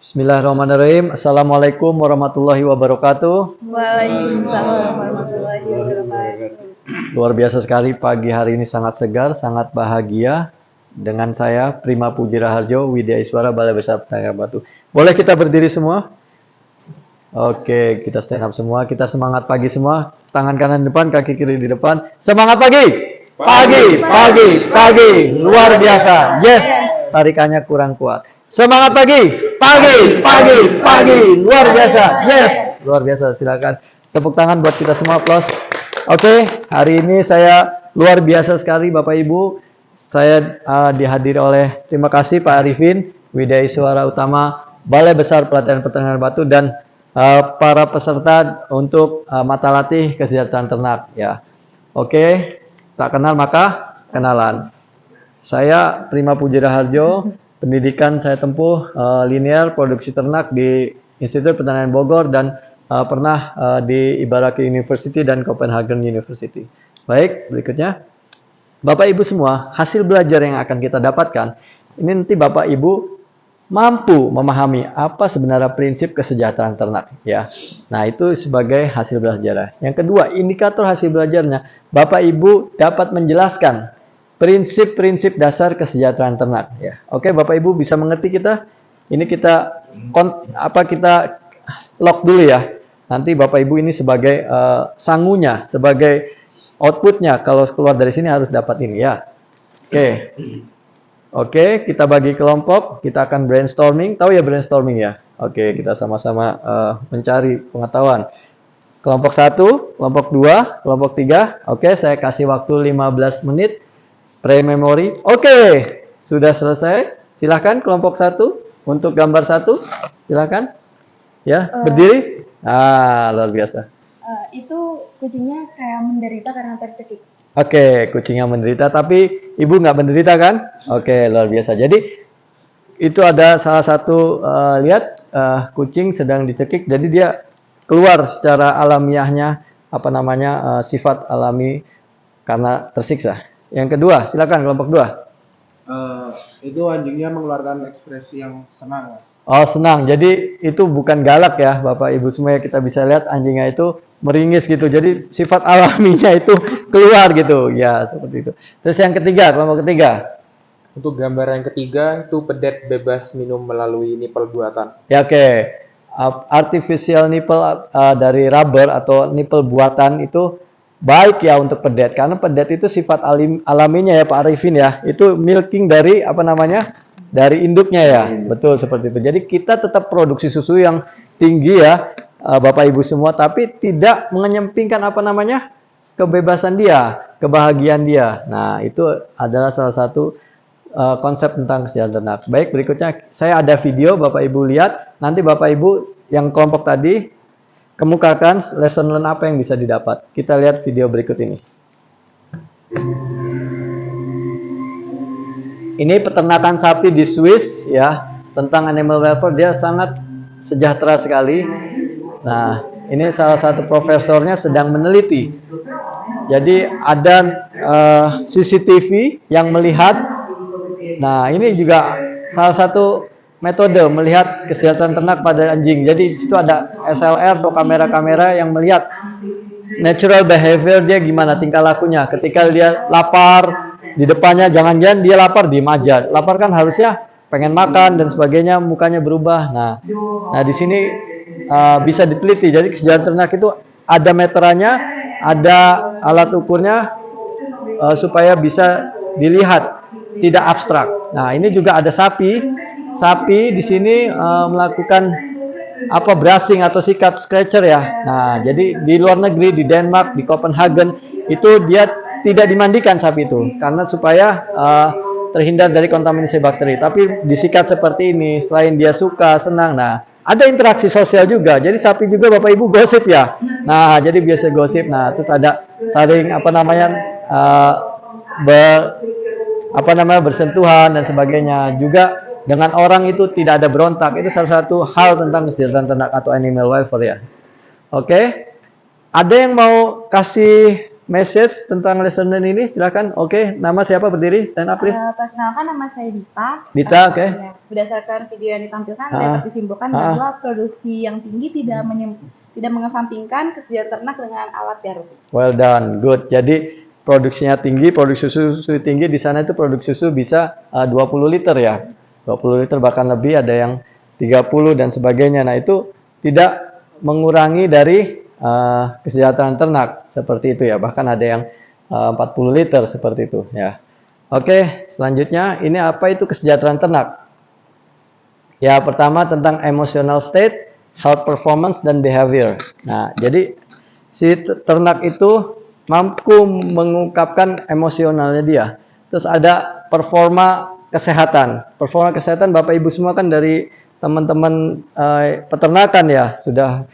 Bismillahirrahmanirrahim. Assalamualaikum warahmatullahi wabarakatuh. Waalaikumsalam warahmatullahi wabarakatuh. Luar biasa sekali pagi hari ini, sangat segar, sangat bahagia dengan saya Prima Puji Raharjo, Widya Iswara, Balai Besar Petangga Batu. Boleh kita berdiri semua? Oke, kita stand up semua. Kita semangat pagi semua. Tangan kanan di depan, kaki kiri di depan. Semangat pagi! Pagi! Luar biasa. Yes! Tarikannya kurang kuat. Semangat pagi! Pagi! Luar biasa. Yes! Luar biasa. Silakan tepuk tangan buat kita semua, plus. Oke, hari ini saya luar biasa sekali Bapak Ibu. Saya dihadiri oleh, terima kasih Pak Arifin, Widya Iswara Utama, Balai Besar Pelatihan Peternakan Batu, dan para peserta untuk mata latih kesejahteraan ternak. Ya, oke, tak kenal maka kenalan. Saya Prima Puji Raharjo, pendidikan saya tempuh linear produksi ternak di Institut Pertanian Bogor dan pernah di Ibaraki University dan Copenhagen University. Baik, berikutnya. Bapak Ibu semua, hasil belajar yang akan kita dapatkan, ini nanti Bapak Ibu mampu memahami apa sebenarnya prinsip kesejahteraan ternak. Ya, nah itu sebagai hasil belajar. Yang kedua, indikator hasil belajarnya, Bapak Ibu dapat menjelaskan prinsip-prinsip dasar kesejahteraan ternak. Ya, oke, Bapak Ibu bisa mengerti kita? Ini kita kita lock dulu ya. Nanti Bapak Ibu ini sebagai sangunya, sebagai outputnya, kalau keluar dari sini harus dapat ini ya. Oke, kita bagi kelompok, kita akan brainstorming. Tahu ya brainstorming ya? Oke, kita sama-sama mencari pengetahuan. Kelompok 1, kelompok 2, kelompok 3. Oke, saya kasih waktu 15 menit pre-memory. Oke, sudah selesai. Silahkan kelompok 1 untuk gambar 1. Silahkan. Ya, berdiri. Luar biasa. Itu kucingnya kayak menderita karena tercekik. Oke, kucingnya menderita, tapi ibu nggak menderita kan? Oke, luar biasa. Jadi itu ada salah satu lihat kucing sedang dicekik, jadi dia keluar secara alamiahnya sifat alami karena tersiksa. Yang kedua, silakan kelompok 2. Itu anjingnya mengeluarkan ekspresi yang senang, Mas. Oh, senang. Jadi itu bukan galak ya, Bapak Ibu semua, kita bisa lihat anjingnya itu meringis gitu. Jadi sifat alaminya itu keluar gitu. Ya, seperti itu. Terus yang ketiga, kelompok ketiga. Untuk gambar yang ketiga itu pedet bebas minum melalui nipple buatan. Ya, oke. Artificial nipple dari rubber atau nipple buatan itu baik ya untuk pedet, karena pedet itu sifat alaminya ya Pak Arifin ya. Itu milking dari dari induknya ya. Betul seperti itu. Jadi kita tetap produksi susu yang tinggi ya Bapak Ibu semua, tapi tidak menyampingkan kebebasan dia, kebahagiaan dia. Nah, itu adalah salah satu konsep tentang kesejahteraan ternak. Baik, berikutnya saya ada video, Bapak Ibu lihat. Nanti Bapak Ibu yang kelompok tadi kemukakan lesson learn apa yang bisa didapat. Kita lihat video berikut ini. Ini peternakan sapi di Swiss ya, tentang animal welfare. Dia sangat sejahtera sekali. Nah, ini salah satu profesornya sedang meneliti. Jadi ada CCTV yang melihat. Nah, ini juga salah satu metode melihat kesehatan ternak pada anjing. Jadi di situ ada SLR atau kamera-kamera yang melihat natural behavior dia gimana, tingkah lakunya. Ketika dia lapar, di depannya jangan-jangan dia lapar, diem aja. Lapar kan harusnya pengen makan dan sebagainya, mukanya berubah. Nah di sini bisa diteliti. Jadi kesejahteraan ternak itu ada meterannya, ada alat ukurnya supaya bisa dilihat, tidak abstrak. Nah, ini juga ada sapi. Sapi di sini melakukan brushing atau sikat scratcher ya. Nah, jadi di luar negeri, di Denmark, di Copenhagen itu dia tidak dimandikan sapi itu karena supaya terhindar dari kontaminasi bakteri. Tapi disikat seperti ini, selain dia suka, senang. Nah, ada interaksi sosial juga. Jadi sapi juga Bapak Ibu gosip ya. Nah, jadi biasa gosip. Nah, terus ada saling bersentuhan dan sebagainya. Juga dengan orang itu tidak ada berontak. Itu salah satu hal tentang kesejahteraan ternak atau animal welfare ya. Oke. Ada yang mau kasih message tentang lesson learn ini? Silakan. Oke, nama siapa berdiri? Stand up please. Perkenalkan, nama saya Dita. Dita, oke. Ya, berdasarkan video yang ditampilkan Ah. dapat disimpulkan Ah. bahwa produksi yang tinggi tidak mengesampingkan kesejahteraan ternak dengan alat baru. Well done, good. Jadi produksinya tinggi, produksi susu tinggi di sana itu produksi susu bisa 20 liter ya. 20 liter bahkan lebih, ada yang 30 dan sebagainya. Nah, itu tidak mengurangi dari kesejahteraan ternak seperti itu ya. Bahkan ada yang 40 liter seperti itu ya. Oke, selanjutnya ini apa itu kesejahteraan ternak? Ya, pertama tentang emotional state, health performance dan behavior. Nah, jadi si ternak itu mampu mengungkapkan emosionalnya dia. Terus ada performa kesehatan. Performa kesehatan Bapak Ibu semua kan dari teman-teman peternakan ya, sudah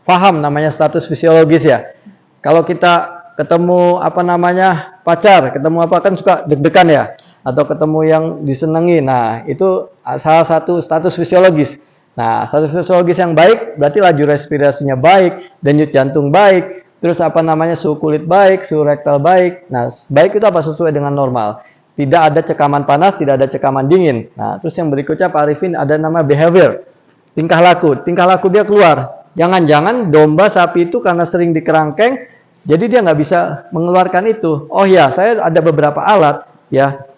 paham namanya status fisiologis ya. Kalau kita ketemu apa namanya pacar, ketemu apa kan suka deg-degan ya, atau ketemu yang disenangi. Nah, itu salah satu status fisiologis. Nah, status fisiologis yang baik berarti laju respirasinya baik, denyut jantung baik, terus apa namanya suhu kulit baik, suhu rektal baik. Nah, baik itu apa? Sesuai dengan normal. Tidak ada cekaman panas, tidak ada cekaman dingin. Nah, terus yang berikutnya Pak Arifin ada nama behavior, tingkah laku. Tingkah laku dia keluar. Jangan-jangan domba sapi itu karena sering dikerangkeng, jadi dia nggak bisa mengeluarkan itu. Oh ya, saya ada beberapa alat ya.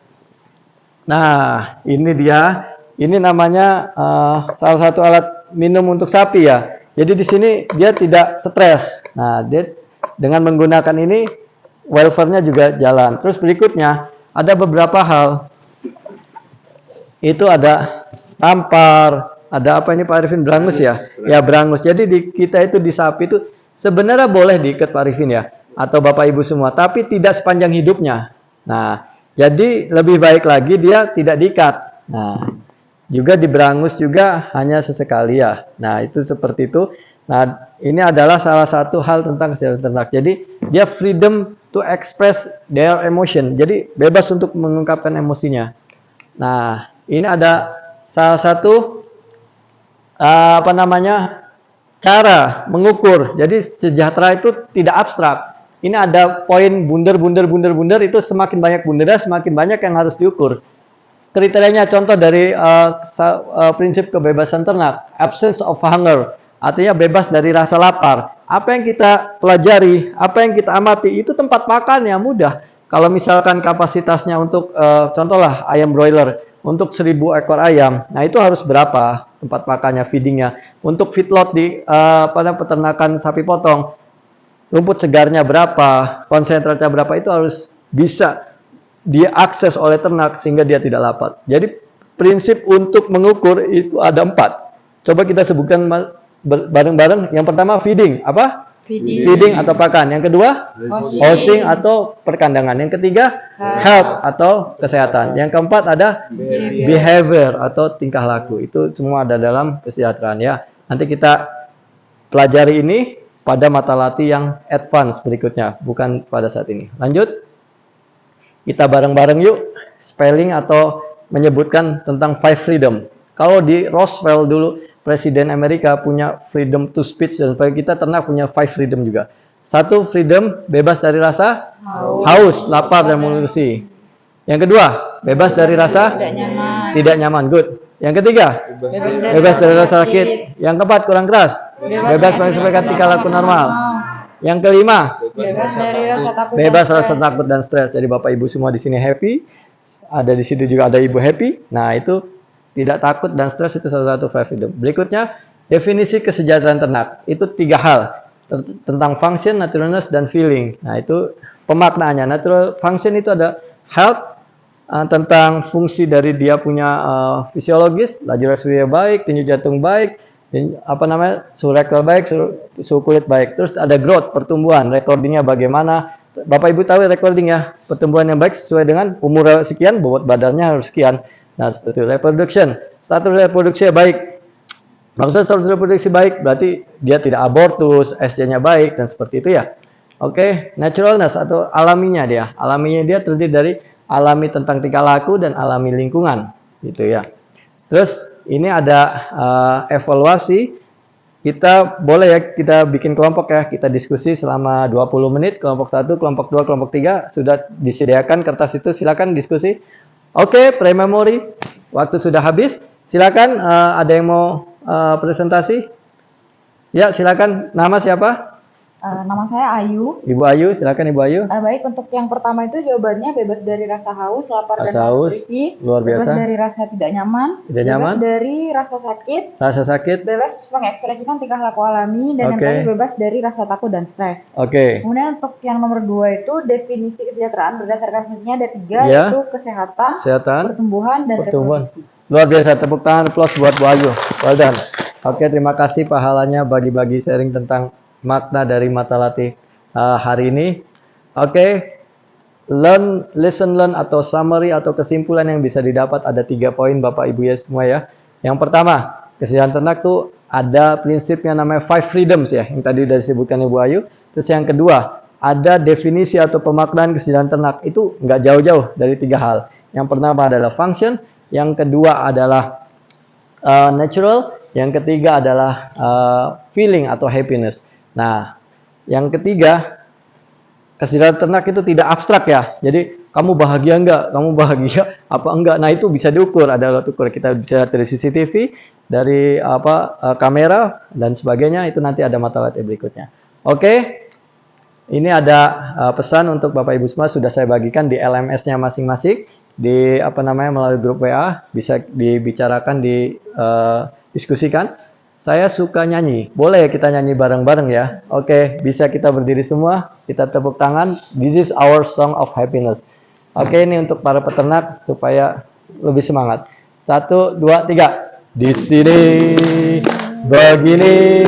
Nah, ini dia. Ini namanya salah satu alat minum untuk sapi ya. Jadi di sini dia tidak stres. Nah, dia dengan menggunakan ini welfare-nya juga jalan. Terus berikutnya ada beberapa hal. Itu ada tampar, ada apa ini Pak Arifin, berangus ya? Ya, berangus. Jadi di kita itu di sapi itu sebenarnya boleh diikat Pak Arifin ya, atau Bapak Ibu semua, tapi tidak sepanjang hidupnya. Nah, jadi lebih baik lagi dia tidak diikat. Nah, juga di berangus juga hanya sesekali ya. Nah, itu seperti itu. Nah, ini adalah salah satu hal tentang kesehatan ternak. Jadi, dia freedom to express their emotion. Jadi, bebas untuk mengungkapkan emosinya. Nah, ini ada salah satu apa namanya cara mengukur. Jadi, sejahtera itu tidak abstrak. Ini ada poin bunder itu semakin banyak bundernya, semakin banyak yang harus diukur. Kriterianya contoh dari prinsip kebebasan ternak, absence of hunger, artinya bebas dari rasa lapar. Apa yang kita pelajari, apa yang kita amati, itu tempat makannya mudah. Kalau misalkan kapasitasnya untuk contohlah ayam broiler, untuk 1000 ekor ayam, nah itu harus berapa tempat makannya, feedingnya. Untuk feedlot di pada peternakan sapi potong, rumput segarnya berapa, konsentratnya berapa, itu harus bisa dia akses oleh ternak sehingga dia tidak lapar. Jadi prinsip untuk mengukur itu ada 4. Coba kita sebutkan bareng-bareng. Yang pertama feeding, apa? Feeding atau pakan. Yang kedua housing atau perkandangan. Yang ketiga health atau kesehatan. Yang keempat ada behavior atau tingkah laku. Itu semua ada dalam kesejahteraan ya. Nanti kita pelajari ini pada mata latih yang advance berikutnya, bukan pada saat ini. Lanjut. Kita bareng-bareng yuk spelling atau menyebutkan tentang 5 freedom. Kalau di Roosevelt dulu Presiden Amerika punya freedom to speech, dan kita ternak punya 5 freedom juga. 1 freedom bebas dari rasa haus, lapar dan menurusi. Yang kedua, bebas dari rasa tidak nyaman, good. Yang ketiga, bebas dari rasa sakit. Yang keempat, kurang keras, bebas menyesuaikan tingkah laku normal. Yang kelima, bebas rasa takut dan stres. Jadi Bapak Ibu semua di sini happy. Ada di situ juga ada Ibu happy. Nah, itu tidak takut dan stres, itu salah satu freedom. Berikutnya, definisi kesejahteraan ternak. Itu 3 hal. Tentang function, naturalness, dan feeling. Nah, itu pemaknaannya. Natural function itu ada health, tentang fungsi dari dia punya fisiologis, laju respirasi baik, denyut jantung baik, apa namanya, suhu rektal baik, suhu kulit baik. Terus ada growth, pertumbuhan, recordingnya bagaimana. Bapak Ibu tahu recording ya, pertumbuhan yang baik sesuai dengan umur sekian, bobot badannya harus sekian. Nah, seperti itu. Reproduction, status reproduksi baik. Maksudnya status reproduksi baik berarti dia tidak abortus, SC-nya baik, dan seperti itu ya. Oke, naturalness atau alaminya dia. Alaminya dia terdiri dari alami tentang tingkah laku dan alami lingkungan, gitu ya. Terus ini ada evaluasi kita boleh ya kita bikin kelompok ya, kita diskusi selama 20 menit, kelompok 1, kelompok 2, kelompok 3 sudah disediakan kertas itu, silakan diskusi. Oke, pre-memory waktu sudah habis. Silakan ada yang mau presentasi? Ya, silakan. Nama siapa? Nama saya Ayu. Ibu Ayu, silakan Ibu Ayu. Baik, untuk yang pertama itu jawabannya bebas dari rasa haus, lapar, Rasa dan haus, nutrisi. luar biasa. Bebas dari rasa tidak nyaman. Tidak nyaman. Bebas dari rasa sakit. Rasa sakit. Bebas mengekspresikan tingkah laku alami. Dan yang Oke. terakhir bebas dari rasa takut dan stres. Oke. Kemudian untuk yang nomor 2 itu definisi kesejahteraan berdasarkan fungsinya ada 3, Ya. yaitu kesehatan, Kesehatan. pertumbuhan, dan Pertumbuhan. reproduksi. Luar biasa, tepuk tangan plus buat Bu Ayu. Well done. Oke, terima kasih pahalanya bagi-bagi sharing tentang makna dari mata latih hari ini. Oke, lesson learn atau summary atau kesimpulan yang bisa didapat ada 3 poin Bapak Ibu ya semua ya. Yang pertama, kesehatan ternak tuh ada prinsipnya namanya 5 freedoms ya, yang tadi sudah disebutkan Ibu Ayu. Terus yang kedua, ada definisi atau pemaknaan kesehatan ternak itu nggak jauh-jauh dari 3 hal. Yang pertama adalah function, yang kedua adalah natural, yang ketiga adalah feeling atau happiness. Nah, yang ketiga, kesejahteraan ternak itu tidak abstrak ya. Jadi kamu bahagia enggak? Kamu bahagia apa enggak? Nah, itu bisa diukur, ada alat ukur. Kita bisa dari CCTV, dari kamera dan sebagainya. Itu nanti ada mata latih berikutnya. Oke. Ini ada pesan untuk Bapak Ibu semua sudah saya bagikan di LMS-nya masing-masing, di melalui grup WA, bisa dibicarakan, diskusikan. Saya suka nyanyi. Boleh kita nyanyi bareng-bareng ya? Oke, bisa kita berdiri semua, kita tepuk tangan. This is our song of happiness. Oke, ini untuk para peternak supaya lebih semangat. 1, 2, 3. Di sini begini,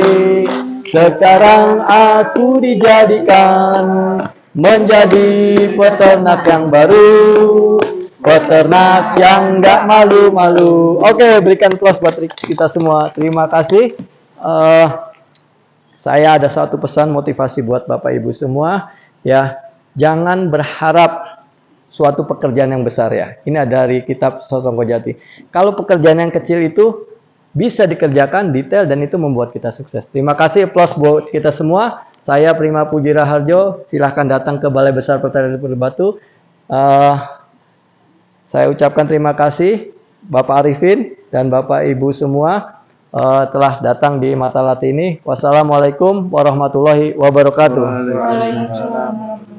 sekarang aku dijadikan menjadi peternak yang baru, peternak yang nggak malu-malu. Oke, berikan plus buat kita semua. Terima kasih. Saya ada satu pesan motivasi buat Bapak Ibu semua. Ya, jangan berharap suatu pekerjaan yang besar ya. Ini ada dari kitab Sosongko Jati. Kalau pekerjaan yang kecil itu bisa dikerjakan detail dan itu membuat kita sukses. Terima kasih plus buat kita semua. Saya Prima Puji Raharjo. Silahkan datang ke Balai Besar Pertanian Pulau Batu. Saya ucapkan terima kasih Bapak Arifin dan Bapak Ibu semua telah datang di mata latih ini. Wassalamualaikum warahmatullahi wabarakatuh. Waalaikumsalam.